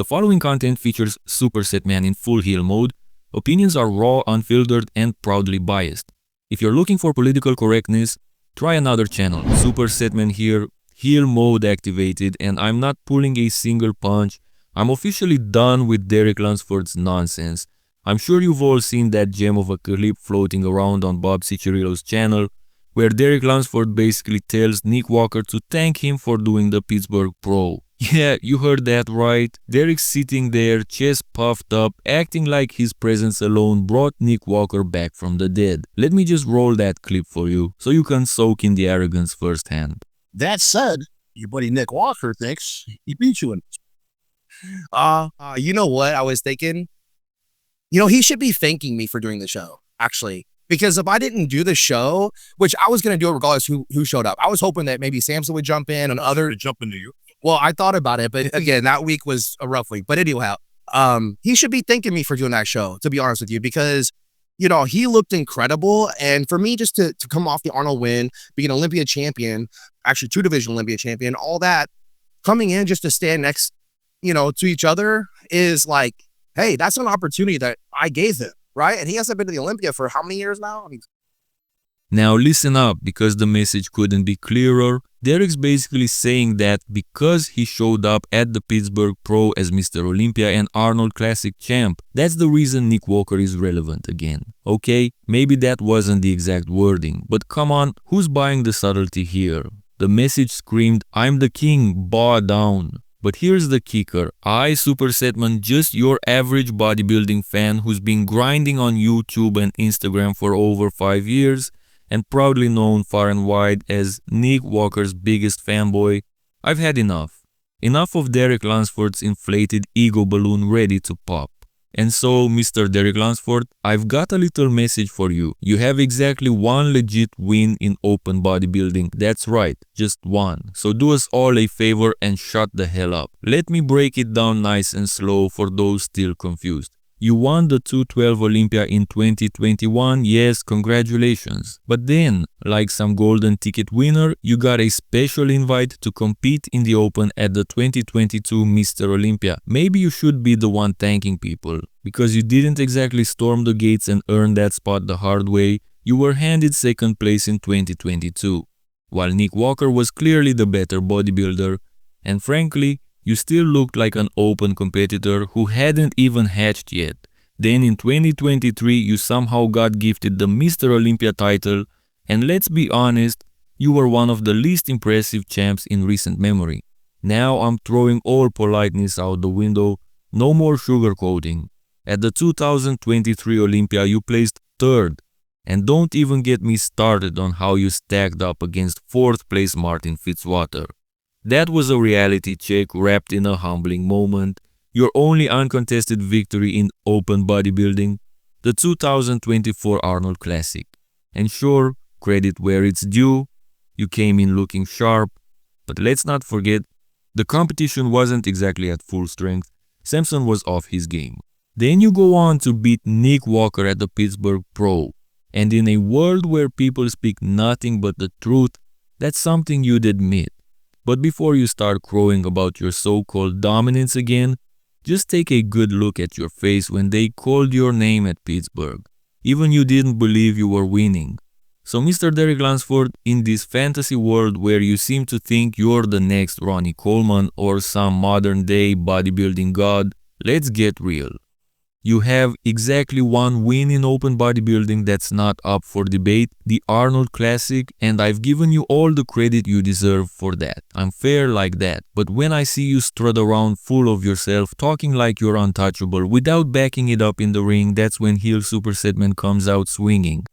The following content features Supersetman in full heel mode. Opinions are raw, unfiltered, and proudly biased. If you're looking for political correctness, try another channel. Supersetman here, heel mode activated, and I'm not pulling a single punch. I'm officially done with Derek Lunsford's nonsense. I'm sure you've all seen that gem of a clip floating around on Bob Cicherillo's channel, where Derek Lunsford basically tells Nick Walker to thank him for doing the Pittsburgh Pro. Yeah, you heard that right. Derek's sitting there, chest puffed up, acting like his presence alone brought Nick Walker back from the dead. Let me just roll that clip for you, so you can soak in the arrogance firsthand. That said, your buddy Nick Walker thinks he beat you in this. You know what I was thinking? You know, he should be thanking me for doing the show, actually. Because if I didn't do the show, which I was going to do it regardless who showed up. I was hoping that maybe Samson would jump in and other Jump into you. Well, I thought about it, but again, that week was a rough week. But anyhow, he should be thanking me for doing that show, to be honest with you, because, you know, he looked incredible. And for me, just to come off the Arnold win, being an Olympia champion, actually 2-division Olympia champion, all that, coming in just to stand next, you know, to each other is like, hey, that's an opportunity that I gave him, right? And he hasn't been to the Olympia for how many years now? Now listen up, because the message couldn't be clearer. Derek's basically saying that because he showed up at the Pittsburgh Pro as Mr. Olympia and Arnold Classic champ, that's the reason Nick Walker is relevant again. Okay, maybe that wasn't the exact wording, but come on, who's buying the subtlety here? The message screamed, "I'm the king, bow down." But here's the kicker. I, Supersetman, just your average bodybuilding fan who's been grinding on YouTube and Instagram for over 5 years, and proudly known far and wide as Nick Walker's biggest fanboy, I've had enough. Enough of Derek Lunsford's inflated ego balloon ready to pop. And so, Mr. Derek Lunsford, I've got a little message for you. You have exactly one legit win in open bodybuilding. That's right, just one. So do us all a favor and shut the hell up. Let me break it down nice and slow for those still confused. You won the 212 Olympia in 2021, yes, congratulations. But then, like some golden ticket winner, you got a special invite to compete in the Open at the 2022 Mr. Olympia. Maybe you should be the one thanking people, because you didn't exactly storm the gates and earn that spot the hard way. You were handed second place in 2022. While Nick Walker was clearly the better bodybuilder, and frankly, you still looked like an open competitor who hadn't even hatched yet. Then in 2023, you somehow got gifted the Mr. Olympia title, and let's be honest, you were one of the least impressive champs in recent memory. Now I'm throwing all politeness out the window, no more sugarcoating. At the 2023 Olympia, you placed third, and don't even get me started on how you stacked up against 4th place Martin Fitzwater. That was a reality check wrapped in a humbling moment. Your only uncontested victory in open bodybuilding, the 2024 Arnold Classic. And sure, credit where it's due, you came in looking sharp, but let's not forget, the competition wasn't exactly at full strength. Samson was off his game. Then you go on to beat Nick Walker at the Pittsburgh Pro. And in a world where people speak nothing but the truth, that's something you'd admit. But before you start crowing about your so-called dominance again, just take a good look at your face when they called your name at Pittsburgh. Even you didn't believe you were winning. So Mr. Derek Lunsford, in this fantasy world where you seem to think you're the next Ronnie Coleman or some modern-day bodybuilding god, let's get real. You have exactly one win in open bodybuilding that's not up for debate, the Arnold Classic, and I've given you all the credit you deserve for that. I'm fair like that. But when I see you strut around full of yourself, talking like you're untouchable without backing it up in the ring, that's when heel Supersetman comes out swinging.